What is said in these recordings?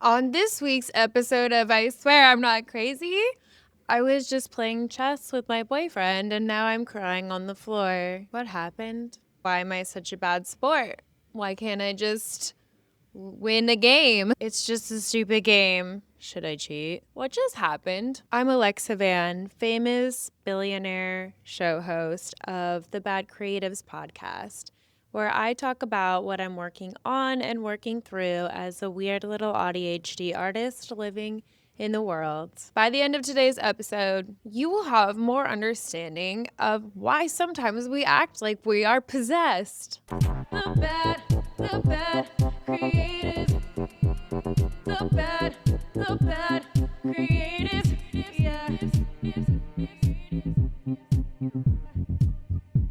On this week's episode of I Swear I'm Not Crazy, I was just playing chess with my boyfriend and now I'm crying on the floor. What happened? Why am I such a bad sport? Why can't I just win a game? It's just a stupid game. Should I cheat? What just happened? I'm Alexa Van, famous billionaire show host of the Bad Creatives podcast, where I talk about what I'm working on and working through as a weird little AuDHD artist living in the world. By the end of today's episode, you will have more understanding of why sometimes we act like we are possessed. The bad creative. The bad creative. Yeah.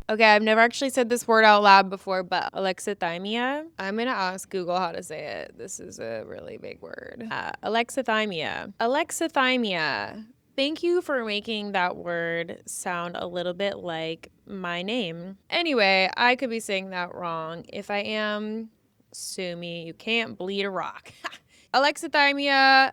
Okay, I've never actually said this word out loud before, but Alexithymia. I'm going to ask Google how to say it. This is a really big word. Alexithymia. Alexithymia. Thank you for making that word sound a little bit like my name. Anyway, I could be saying that wrong. If I am, sue me. You can't bleed a rock. Alexithymia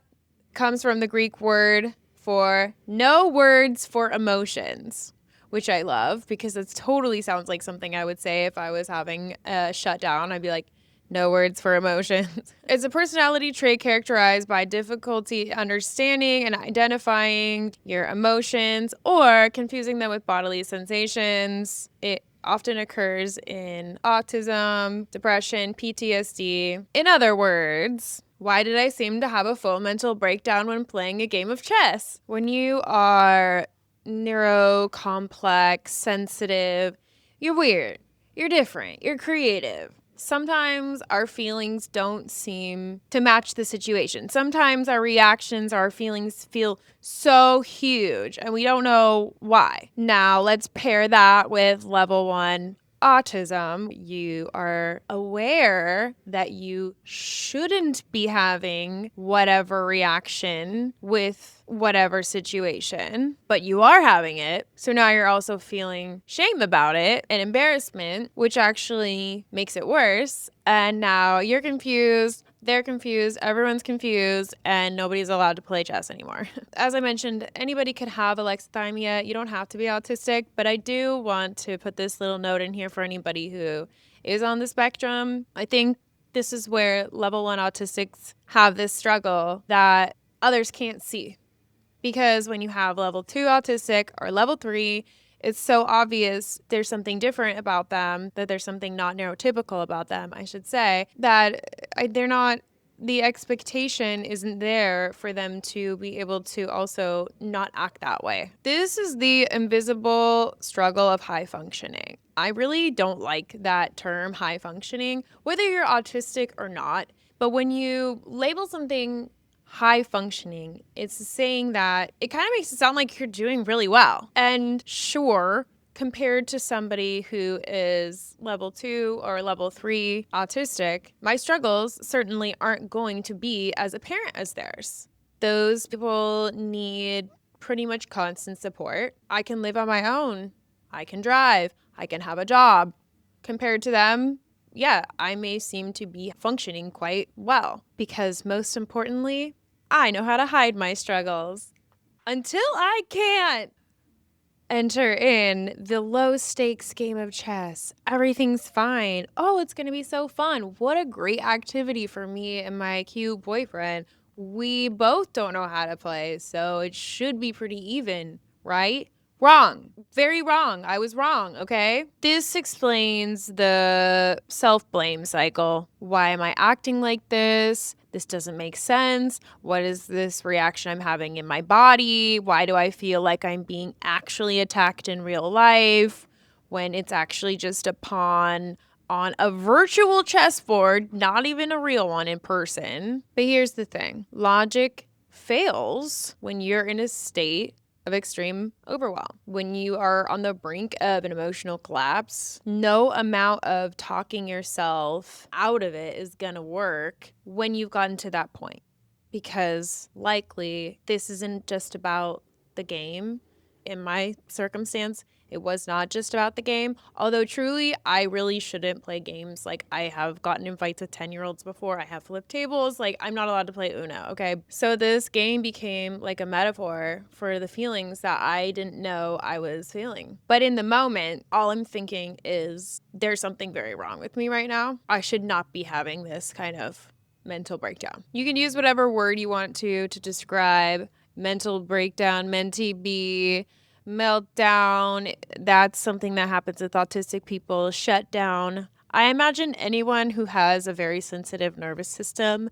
comes from the Greek word for no words for emotions, which I love because it totally sounds like something I would say if I was having a shutdown. I'd be like, no words for emotions. It's a personality trait characterized by difficulty understanding and identifying your emotions or confusing them with bodily sensations. It often occurs in autism, depression, PTSD. In other words, why did I seem to have a full mental breakdown when playing a game of chess? When you are neurocomplex, sensitive, you're weird, you're different, you're creative. Sometimes our feelings don't seem to match the situation. Sometimes our reactions, our feelings feel so huge and we don't know why. Now let's pair that with level 1 autism. You are aware that you shouldn't be having whatever reaction with whatever situation, but you are having it. So now you're also feeling shame about it and embarrassment, which actually makes it worse. And now you're confused, they're confused, everyone's confused, and nobody's allowed to play chess anymore. As I mentioned, anybody could have alexithymia. You don't have to be autistic, but I do want to put this little note in here for anybody who is on the spectrum. I think this is where level 1 autistics have this struggle that others can't see. Because when you have level 2 autistic or level 3, it's so obvious there's something different about them, that there's something not neurotypical about them, I should say, that they're not, the expectation isn't there for them to be able to also not act that way. This is the invisible struggle of high functioning. I really don't like that term, high functioning, whether you're autistic or not. But when you label something high functioning, it's saying that it kind of makes it sound like you're doing really well. And sure, compared to somebody who is level 2 or level 3 autistic, my struggles certainly aren't going to be as apparent as theirs. Those people need pretty much constant support. I can live on my own. I can drive. I can have a job. Compared to them, yeah, I may seem to be functioning quite well because most importantly, I know how to hide my struggles. Until I can't. Enter in the low stakes game of chess. Everything's fine. Oh, it's going to be so fun. What a great activity for me and my cute boyfriend. We both don't know how to play, so it should be pretty even, right? Wrong. Very wrong. I was wrong, okay? This explains the self-blame cycle. Why am I acting like this? This doesn't make sense. What is this reaction I'm having in my body? Why do I feel like I'm being actually attacked in real life when it's actually just a pawn on a virtual chessboard, not even a real one in person? But here's the thing. Logic fails when you're in a state of extreme overwhelm. When you are on the brink of an emotional collapse, no amount of talking yourself out of it is gonna work when you've gotten to that point. Because likely this isn't just about the game. In my circumstance, It was not just about the game. Although truly, I really shouldn't play games. Like, I have gotten in fights with 10-year-olds before. I have flipped tables. Like, I'm not allowed to play Uno, okay? So this game became like a metaphor for the feelings that I didn't know I was feeling. But in the moment, all I'm thinking is there's something very wrong with me right now. I should not be having this kind of mental breakdown. You can use whatever word you want to describe mental breakdown, mentee, meltdown. That's something that happens with autistic people. Shutdown. I imagine anyone who has a very sensitive nervous system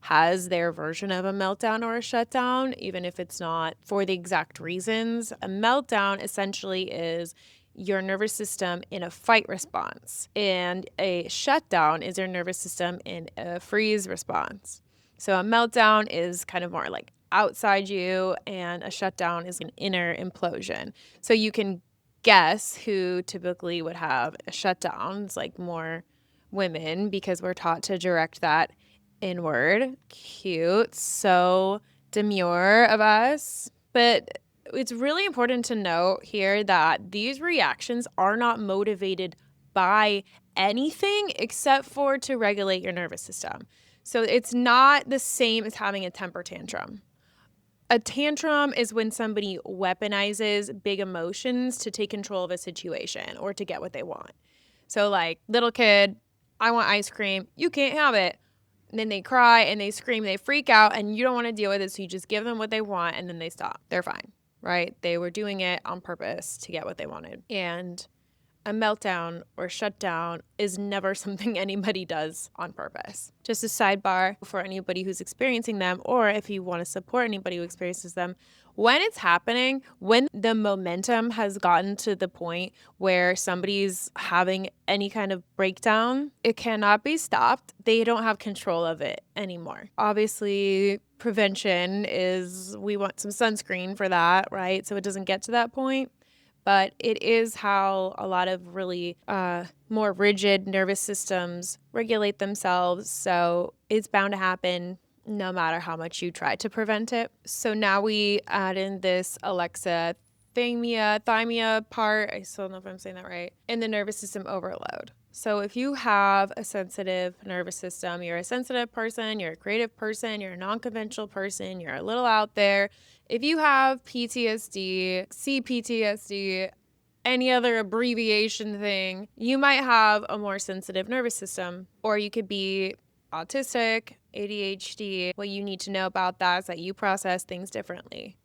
has their version of a meltdown or a shutdown, even if it's not for the exact reasons. A meltdown essentially is your nervous system in a fight response, and a shutdown is your nervous system in a freeze response. So a meltdown is kind of more like outside you, and a shutdown is an inner implosion. So you can guess who typically would have a shutdown. It's like more women, because we're taught to direct that inward. Cute. So demure of us. But it's really important to note here that these reactions are not motivated by anything except for to regulate your nervous system. So it's not the same as having a temper tantrum. A tantrum is when somebody weaponizes big emotions to take control of a situation or to get what they want. So like, little kid, I want ice cream. You can't have it. And then they cry and they scream, they freak out, and you don't want to deal with it, so you just give them what they want and then they stop. They're fine, right? They were doing it on purpose to get what they wanted. And a meltdown or shutdown is never something anybody does on purpose. Just a sidebar for anybody who's experiencing them, or if you want to support anybody who experiences them, when it's happening, when the momentum has gotten to the point where somebody's having any kind of breakdown, it cannot be stopped. They don't have control of it anymore. Obviously, prevention is, we want some sunscreen for that, right? So it doesn't get to that point. But it is how a lot of really more rigid nervous systems regulate themselves. So it's bound to happen no matter how much you try to prevent it. So now we add in this Alexithymia part. I still don't know if I'm saying that right. And the nervous system overload. So if you have a sensitive nervous system, you're a sensitive person, you're a creative person, you're a non-conventional person, you're a little out there. If you have PTSD, CPTSD, any other abbreviation thing, you might have a more sensitive nervous system, or you could be autistic, ADHD. What you need to know about that is that you process things differently.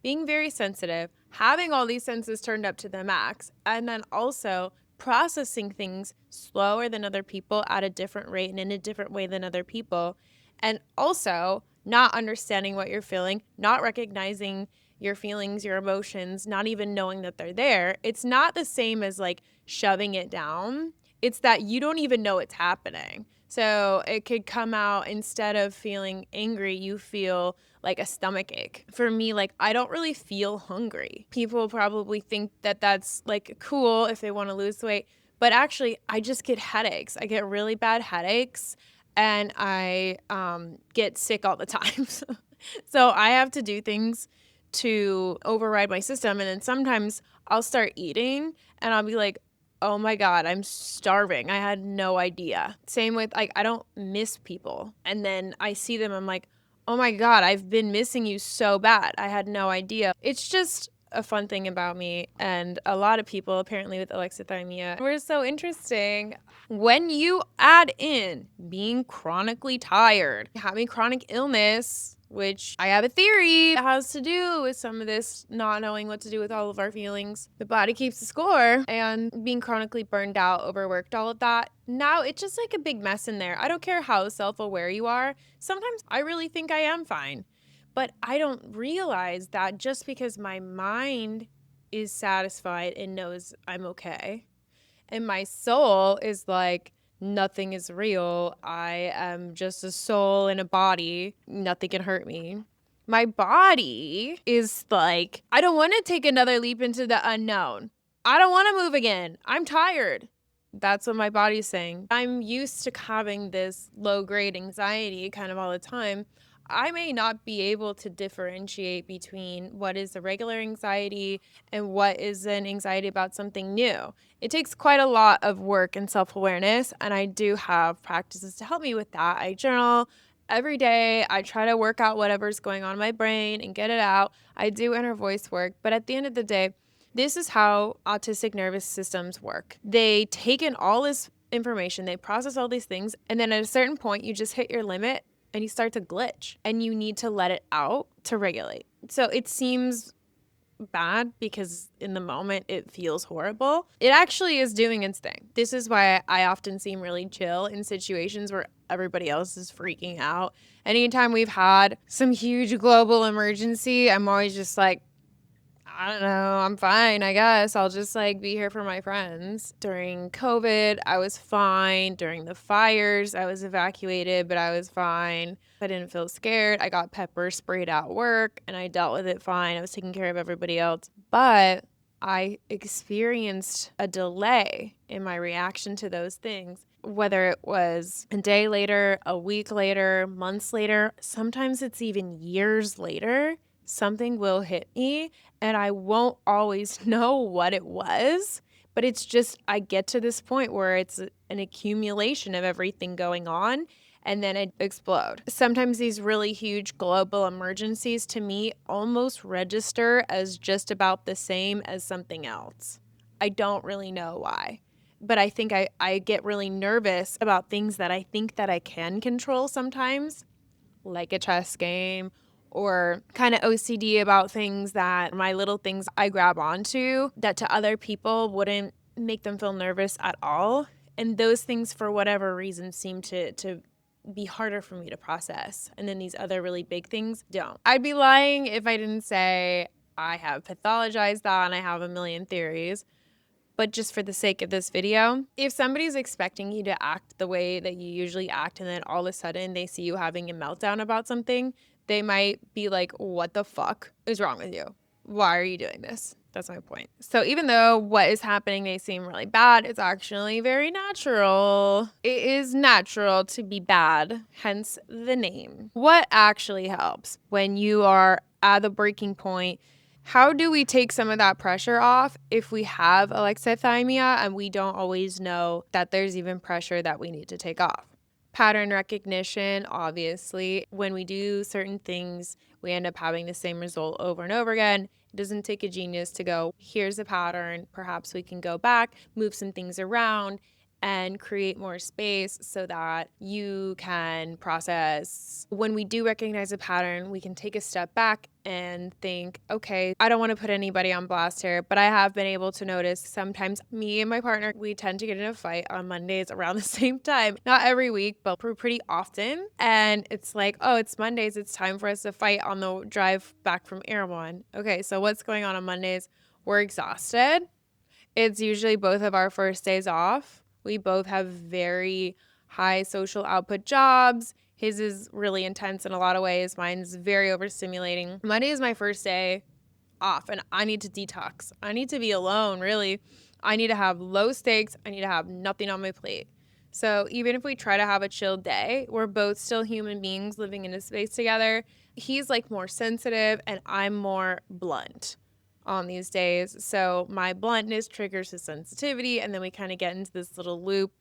Being very sensitive, having all these senses turned up to the max, and then also processing things slower than other people at a different rate and in a different way than other people, and also not understanding what you're feeling, not recognizing your feelings, your emotions, not even knowing that they're there. It's not the same as like shoving it down. It's that you don't even know it's happening. So it could come out, instead of feeling angry, you feel like a stomach ache. For me, like, I don't really feel hungry. People probably think that that's like cool if they want to lose weight, but actually I just get headaches. I get really bad headaches, and I get sick all the time. So I have to do things to override my system. And then sometimes I'll start eating and I'll be like, oh my God, I'm starving. I had no idea. Same with, like, I don't miss people. And then I see them, I'm like, oh my God, I've been missing you so bad. I had no idea. It's just a fun thing about me. And a lot of people apparently with alexithymia were so interesting. When you add in being chronically tired, having chronic illness, which I have a theory has to do with some of this not knowing what to do with all of our feelings. The body keeps the score, and being chronically burned out, overworked, all of that. Now it's just like a big mess in there. I don't care how self-aware you are. Sometimes I really think I am fine, but I don't realize that just because my mind is satisfied and knows I'm okay, and my soul is like, nothing is real. I am just a soul in a body. Nothing can hurt me. My body is like, I don't want to take another leap into the unknown. I don't want to move again. I'm tired. That's what my body's saying. I'm used to having this low-grade anxiety kind of all the time. I may not be able to differentiate between what is a regular anxiety and what is an anxiety about something new. It takes quite a lot of work and self-awareness, and I do have practices to help me with that. I journal every day. I try to work out whatever's going on in my brain and get it out. I do inner voice work, but at the end of the day, this is how autistic nervous systems work. They take in all this information, they process all these things, and then at a certain point, you just hit your limit and you start to glitch and you need to let it out to regulate. So it seems bad because in the moment it feels horrible. It actually is doing its thing. This is why I often seem really chill in situations where everybody else is freaking out. Anytime we've had some huge global emergency, I'm always just like, I don't know, I'm fine, I guess. I'll just like be here for my friends. During COVID, I was fine. During the fires, I was evacuated, but I was fine. I didn't feel scared. I got pepper sprayed at work and I dealt with it fine. I was taking care of everybody else. But I experienced a delay in my reaction to those things, whether it was a day later, a week later, months later, sometimes it's even years later. Something will hit me and I won't always know what it was, but it's just I get to this point where it's an accumulation of everything going on and then it explode. Sometimes these really huge global emergencies to me almost register as just about the same as something else. I don't really know why. But I think I get really nervous about things that I think that I can control sometimes, like a chess game, or kind of OCD about things that my little things I grab onto that to other people wouldn't make them feel nervous at all. And those things, for whatever reason, seem to be harder for me to process. And then these other really big things don't. I'd be lying if I didn't say I have pathologized that and I have a million theories. But just for the sake of this video, if somebody's expecting you to act the way that you usually act and then all of a sudden they see you having a meltdown about something, they might be like, what the fuck is wrong with you? Why are you doing this? That's my point. So even though what is happening may seem really bad, it's actually very natural. It is natural to be bad, hence the name. What actually helps when you are at the breaking point? How do we take some of that pressure off if we have alexithymia and we don't always know that there's even pressure that we need to take off? Pattern recognition, obviously. When we do certain things, we end up having the same result over and over again. It doesn't take a genius to go, here's a pattern. Perhaps we can go back, move some things around, and create more space so that you can process. When we do recognize a pattern, we can take a step back and think, okay, I don't want to put anybody on blast here, but I have been able to notice sometimes me and my partner, we tend to get in a fight on Mondays around the same time. Not every week, but pretty often. And it's like, oh, it's Mondays. It's time for us to fight on the drive back from Erewhon. Okay, so what's going on Mondays? We're exhausted. It's usually both of our first days off. We both have very high social output jobs. His is really intense in a lot of ways. Mine's very overstimulating. Monday is my first day off and I need to detox. I need to be alone, really. I need to have low stakes. I need to have nothing on my plate. So even if we try to have a chill day, we're both still human beings living in a space together. He's like more sensitive and I'm more blunt on these days. So my bluntness triggers his sensitivity and then we kind of get into this little loop.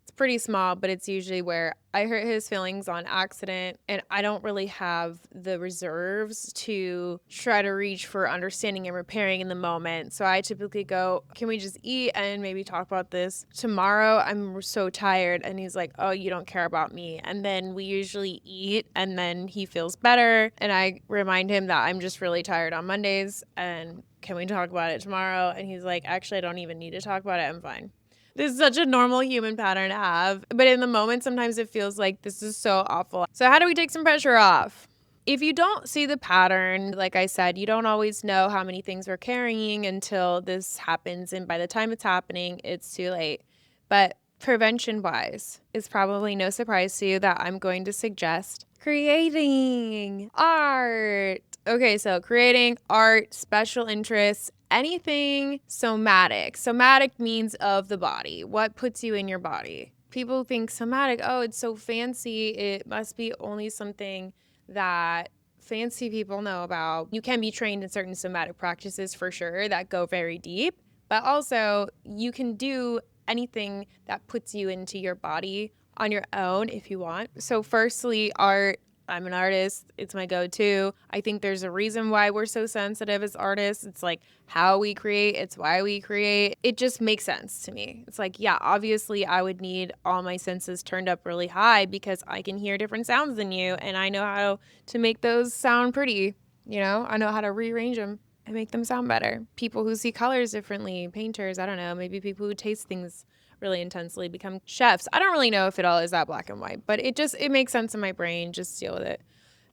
It's pretty small, but it's usually where I hurt his feelings on accident and I don't really have the reserves to try to reach for understanding and repairing in the moment. So I typically go, can we just eat and maybe talk about this tomorrow? I'm so tired. And he's like, oh, you don't care about me. And then we usually eat and then he feels better. And I remind him that I'm just really tired on Mondays and can we talk about it tomorrow? And he's like, actually, I don't even need to talk about it. I'm fine. This is such a normal human pattern to have. But in the moment, sometimes it feels like this is so awful. So how do we take some pressure off? If you don't see the pattern, like I said, you don't always know how many things we're carrying until this happens. And by the time it's happening, it's too late. But prevention-wise, it's probably no surprise to you that I'm going to suggest creating art. Okay, so creating art, special interests, anything somatic. Somatic means of the body. What puts you in your body? People think somatic, oh, it's so fancy. It must be only something that fancy people know about. You can be trained in certain somatic practices for sure that go very deep, but also you can do anything that puts you into your body on your own if you want. So firstly, art. I'm an artist. It's my go-to. I think there's a reason why we're so sensitive as artists. It's like how we create. It's why we create. It just makes sense to me. It's like, yeah, obviously I would need all my senses turned up really high because I can hear different sounds than you and I know how to make those sound pretty. I know how to rearrange them and make them sound better. People who see colors differently, painters, I don't know, maybe people who taste things really intensely become chefs. I don't really know if it all is that black and white, but it makes sense in my brain. Just deal with it.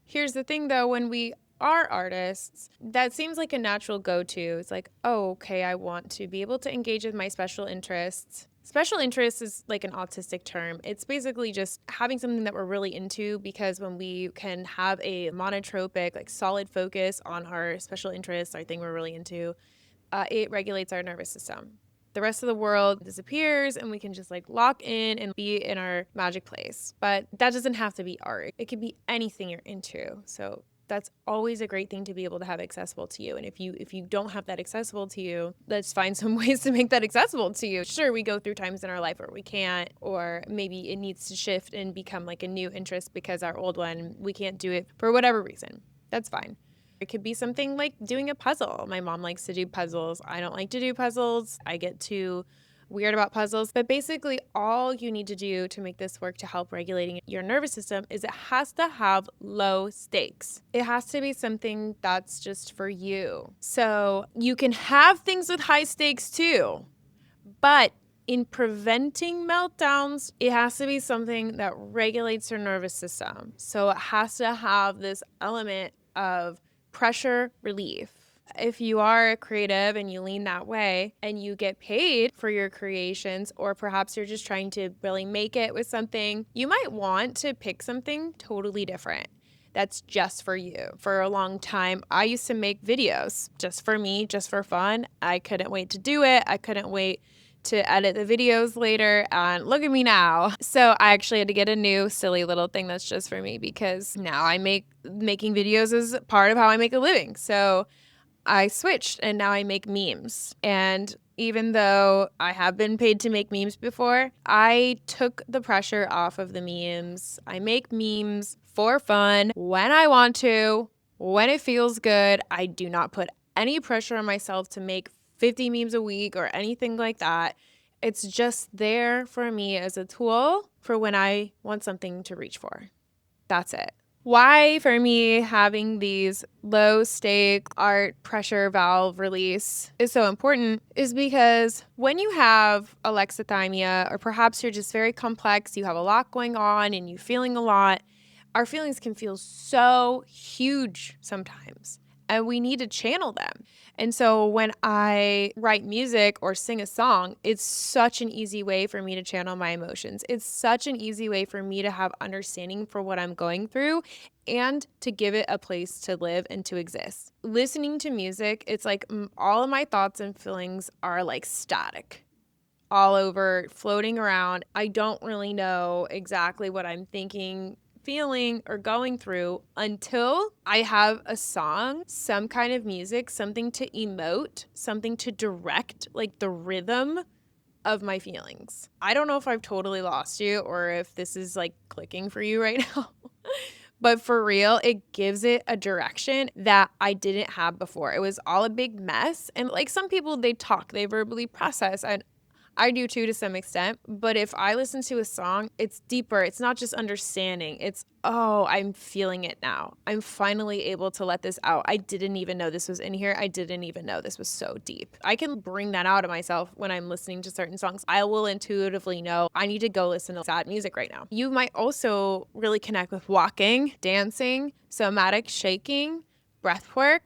Here's the thing though, when we are artists, that seems like a natural go-to. It's like, oh, okay, I want to be able to engage with my special interests. Special interest is like an autistic term. It's basically just having something that we're really into, because when we can have a monotropic, like solid focus on our special interests, our thing we're really into, it regulates our nervous system. The rest of the world disappears and we can just like lock in and be in our magic place. But that doesn't have to be art. It could be anything you're into. So that's always a great thing to be able to have accessible to you. And if you don't have that accessible to you, let's find some ways to make that accessible to you. Sure, we go through times in our life where we can't, or maybe it needs to shift and become like a new interest because our old one, we can't do it for whatever reason. That's fine. It could be something like doing a puzzle. My mom likes to do puzzles. I don't like to do puzzles. I get too weird about puzzles. But basically, all you need to do to make this work to help regulating your nervous system is it has to have low stakes. It has to be something that's just for you. So you can have things with high stakes too, but in preventing meltdowns, it has to be something that regulates your nervous system. So it has to have this element of pressure relief. If you are creative and you lean that way and you get paid for your creations, or perhaps you're just trying to really make it with something, you might want to pick something totally different that's just for you. For a long time, I used to make videos just for me, just for fun. I couldn't wait to do it. I couldn't wait to edit the videos later, and look at me now. So I actually had to get a new silly little thing that's just for me, because now making videos is part of how I make a living. So I switched and now I make memes. And even though I have been paid to make memes before, I took the pressure off of the memes. I make memes for fun when I want to, when it feels good. I do not put any pressure on myself to make 50 memes a week or anything like that. It's just there for me as a tool for when I want something to reach for. That's it. Why, for me, having these low stake art pressure valve release is so important is because when you have alexithymia, or perhaps you're just very complex, you have a lot going on and you're feeling a lot, our feelings can feel so huge sometimes, and we need to channel them. And so when I write music or sing a song, it's such an easy way for me to channel my emotions. It's such an easy way for me to have understanding for what I'm going through and to give it a place to live and to exist. Listening to music, it's like all of my thoughts and feelings are like static, all over, floating around. I don't really know exactly what I'm thinking, feeling, or going through until I have a song, some kind of music, something to emote, something to direct, like the rhythm of my feelings. I don't know if I've totally lost you or if this is like clicking for you right now. But for real, it gives it a direction that I didn't have before. It was all a big mess. And like some people, they talk, they verbally process. And I do too to some extent, but if I listen to a song, it's deeper. It's not just understanding. It's, oh, I'm feeling it now. I'm finally able to let this out. I didn't even know this was in here. I didn't even know this was so deep. I can bring that out of myself when I'm listening to certain songs. I will intuitively know I need to go listen to sad music right now. You might also really connect with walking, dancing, somatic shaking, breath work.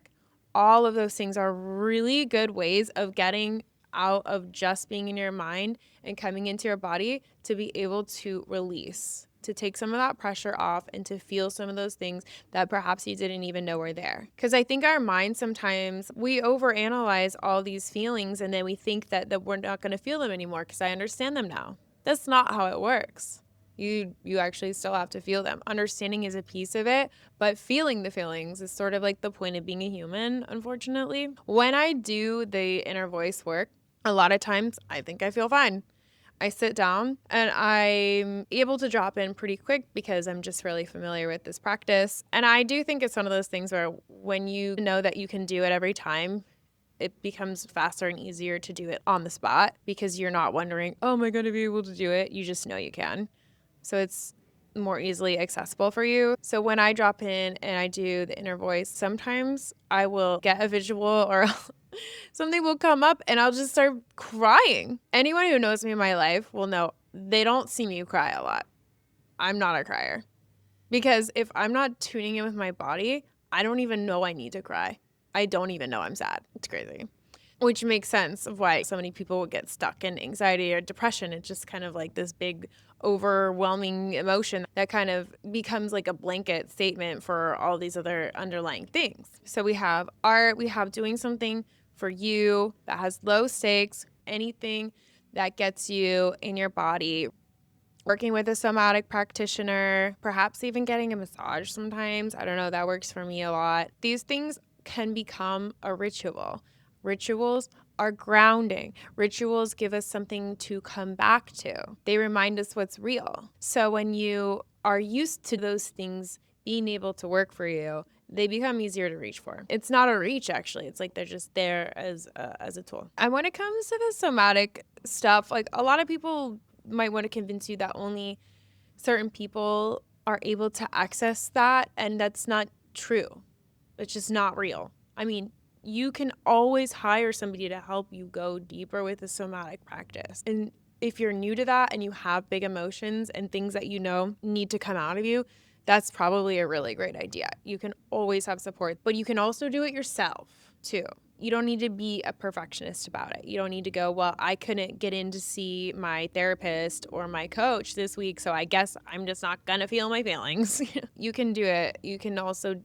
All of those things are really good ways of getting out of just being in your mind and coming into your body to be able to release, to take some of that pressure off and to feel some of those things that perhaps you didn't even know were there. Because I think our mind sometimes, we overanalyze all these feelings and then we think that we're not going to feel them anymore because I understand them now. That's not how it works. You actually still have to feel them. Understanding is a piece of it, but feeling the feelings is sort of like the point of being a human, unfortunately. When I do the inner voice work, a lot of times I think I feel fine. I sit down and I'm able to drop in pretty quick because I'm just really familiar with this practice. And I do think it's one of those things where when you know that you can do it every time, it becomes faster and easier to do it on the spot because you're not wondering, oh, am I going to be able to do it? You just know you can. So it's more easily accessible for you. So when I drop in and I do the inner voice, sometimes I will get a visual or something will come up and I'll just start crying. Anyone who knows me in my life will know they don't see me cry a lot. I'm not a crier. Because if I'm not tuning in with my body, I don't even know I need to cry. I don't even know I'm sad. It's crazy. Which makes sense of why so many people would get stuck in anxiety or depression. It's just kind of like this big overwhelming emotion that kind of becomes like a blanket statement for all these other underlying things. So we have art, we have doing something for you that has low stakes, anything that gets you in your body, working with a somatic practitioner, perhaps even getting a massage sometimes. I don't know, that works for me a lot. These things can become a ritual. Rituals are grounding. Rituals give us something to come back to. They remind us what's real. So when you are used to those things being able to work for you, they become easier to reach for. It's not a reach, actually. It's like they're just there as a tool. And when it comes to the somatic stuff, like a lot of people might want to convince you that only certain people are able to access that, and that's not true. It's just not real. I mean, you can always hire somebody to help you go deeper with a somatic practice. And if you're new to that and you have big emotions and things that you know need to come out of you, that's probably a really great idea. You can always have support, but you can also do it yourself too. You don't need to be a perfectionist about it. You don't need to go, well, I couldn't get in to see my therapist or my coach this week, so I guess I'm just not gonna feel my feelings. You can do it. You can also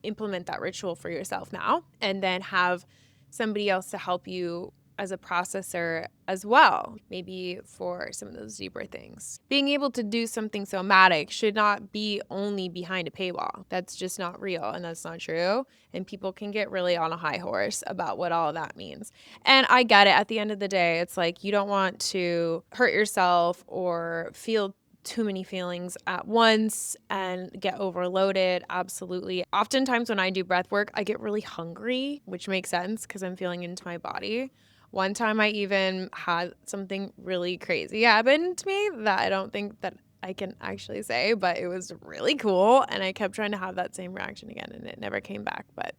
implement that ritual for yourself now and then have somebody else to help you as a processor as well, maybe for some of those deeper things. Being able to do something somatic should not be only behind a paywall. That's just not real and that's not true. And people can get really on a high horse about what all of that means. And I get it. At the end of the day, it's like you don't want to hurt yourself or feel too many feelings at once and get overloaded. Absolutely. Oftentimes when I do breath work, I get really hungry, which makes sense because I'm feeling into my body. One time I even had something really crazy happen to me that I don't think that I can actually say, but it was really cool. And I kept trying to have that same reaction again and it never came back, but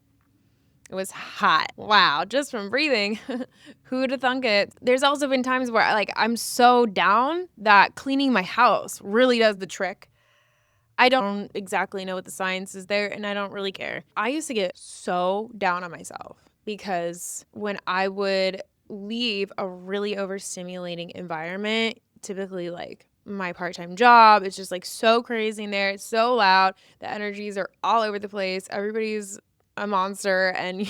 it was hot. Wow, just from breathing. Who'd have thunk it? There's also been times where I'm so down that cleaning my house really does the trick. I don't exactly know what the science is there, and I don't really care. I used to get so down on myself because when I would leave a really overstimulating environment, typically like my part-time job, it's just like so crazy in there. It's so loud. The energies are all over the place. Everybody's a monster, and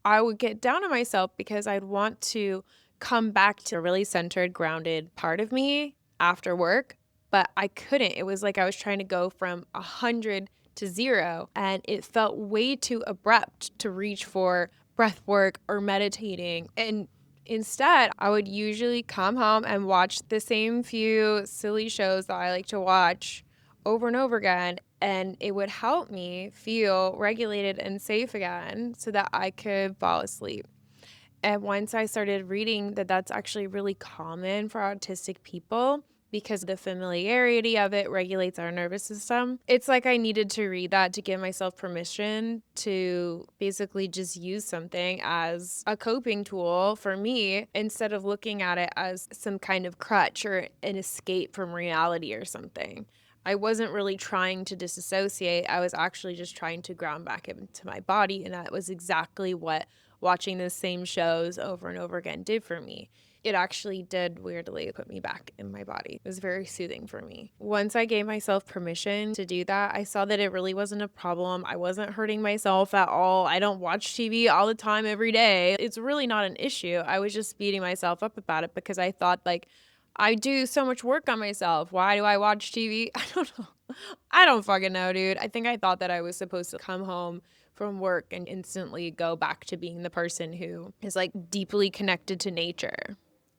I would get down on myself because I'd want to come back to a really centered, grounded part of me after work, but I couldn't. It was like I was trying to go from 100 to 0, and it felt way too abrupt to reach for breath work or meditating. And instead, I would usually come home and watch the same few silly shows that I like to watch over and over again, and it would help me feel regulated and safe again so that I could fall asleep. And once I started reading that that's actually really common for autistic people because the familiarity of it regulates our nervous system, it's like I needed to read that to give myself permission to basically just use something as a coping tool for me instead of looking at it as some kind of crutch or an escape from reality or something. I wasn't really trying to disassociate. I was actually just trying to ground back into my body, and that was exactly what watching the same shows over and over again did for me. It actually did weirdly put me back in my body. It was very soothing for me. Once I gave myself permission to do that, I saw that it really wasn't a problem. I wasn't hurting myself at all. I don't watch TV all the time every day. It's really not an issue. I was just beating myself up about it because I thought I do so much work on myself. Why do I watch TV? I don't know. I don't fucking know, dude. I think I thought that I was supposed to come home from work and instantly go back to being the person who is like deeply connected to nature.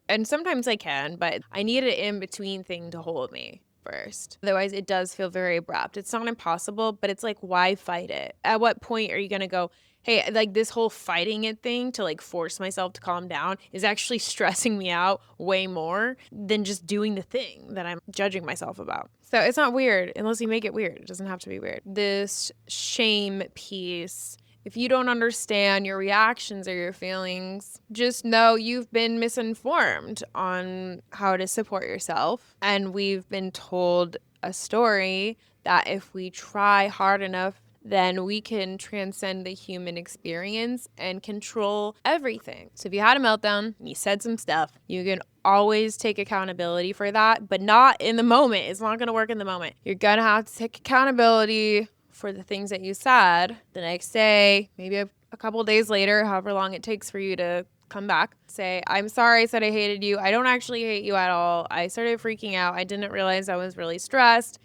And sometimes I can, but I need an in-between thing to hold me first. Otherwise, it does feel very abrupt. It's not impossible, but it's like, why fight it? At what point are you going to go, hey, like this whole fighting it thing to like force myself to calm down is actually stressing me out way more than just doing the thing that I'm judging myself about. So it's not weird unless you make it weird. It doesn't have to be weird. This shame piece, if you don't understand your reactions or your feelings, just know you've been misinformed on how to support yourself. And we've been told a story that if we try hard enough, then we can transcend the human experience and control everything. So if you had a meltdown and you said some stuff, you can always take accountability for that, but not in the moment. It's not going to work in the moment. You're going to have to take accountability for the things that you said the next day, maybe a couple days later, however long it takes for you to come back. Say, I'm sorry I said I hated you. I don't actually hate you at all. I started freaking out. I didn't realize I was really stressed.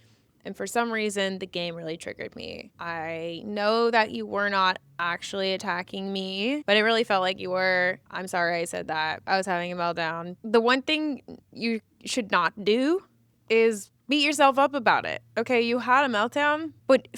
And for some reason, the game really triggered me. I know that you were not actually attacking me, but it really felt like you were. I'm sorry I said that. I was having a meltdown. The one thing you should not do is beat yourself up about it. Okay, you had a meltdown, but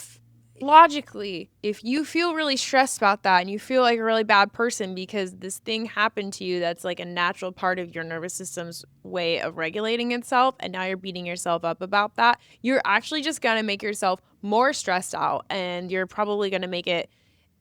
logically, if you feel really stressed about that and you feel like a really bad person because this thing happened to you that's like a natural part of your nervous system's way of regulating itself, and now you're beating yourself up about that, you're actually just going to make yourself more stressed out, and you're probably going to make it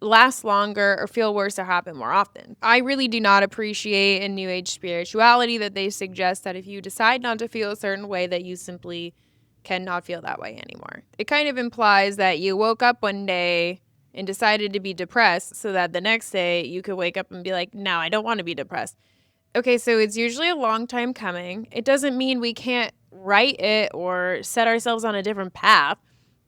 last longer or feel worse or happen more often. I really do not appreciate in New Age spirituality that they suggest that if you decide not to feel a certain way, that you simply cannot feel that way anymore. It kind of implies that you woke up one day and decided to be depressed so that the next day you could wake up and be like, no, I don't want to be depressed. Okay, so it's usually a long time coming. It doesn't mean we can't right it or set ourselves on a different path,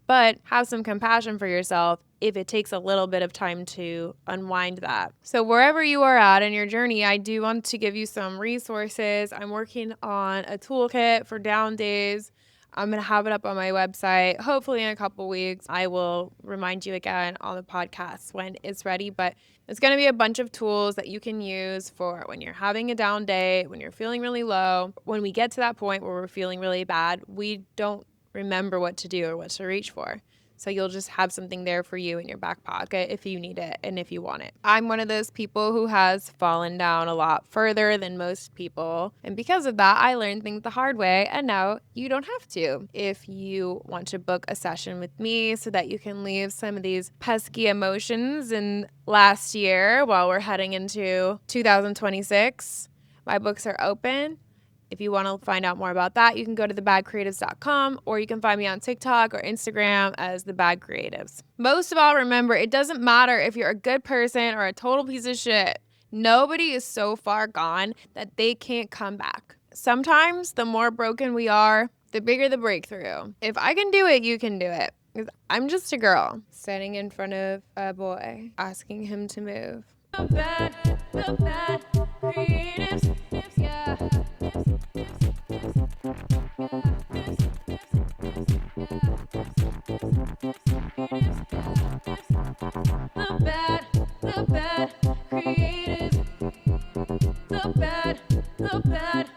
but have some compassion for yourself if it takes a little bit of time to unwind that. So wherever you are at in your journey, I do want to give you some resources. I'm working on a toolkit for down days. I'm going to have it up on my website, hopefully in a couple weeks. I will remind you again on the podcast when it's ready, but it's going to be a bunch of tools that you can use for when you're having a down day, when you're feeling really low. When we get to that point where we're feeling really bad, we don't remember what to do or what to reach for. So you'll just have something there for you in your back pocket if you need it and if you want it. I'm one of those people who has fallen down a lot further than most people. And because of that, I learned things the hard way. And now you don't have to. If you want to book a session with me so that you can leave some of these pesky emotions in last year while we're heading into 2026, my books are open. If you want to find out more about that, you can go to thebadcreatives.com, or you can find me on TikTok or Instagram as The Bad Creatives. Most of all, remember, it doesn't matter if you're a good person or a total piece of shit. Nobody is so far gone that they can't come back. Sometimes the more broken we are, the bigger the breakthrough. If I can do it, you can do it. I'm just a girl standing in front of a boy, asking him to move. The bad creatives, yeah. The bad creative, the bad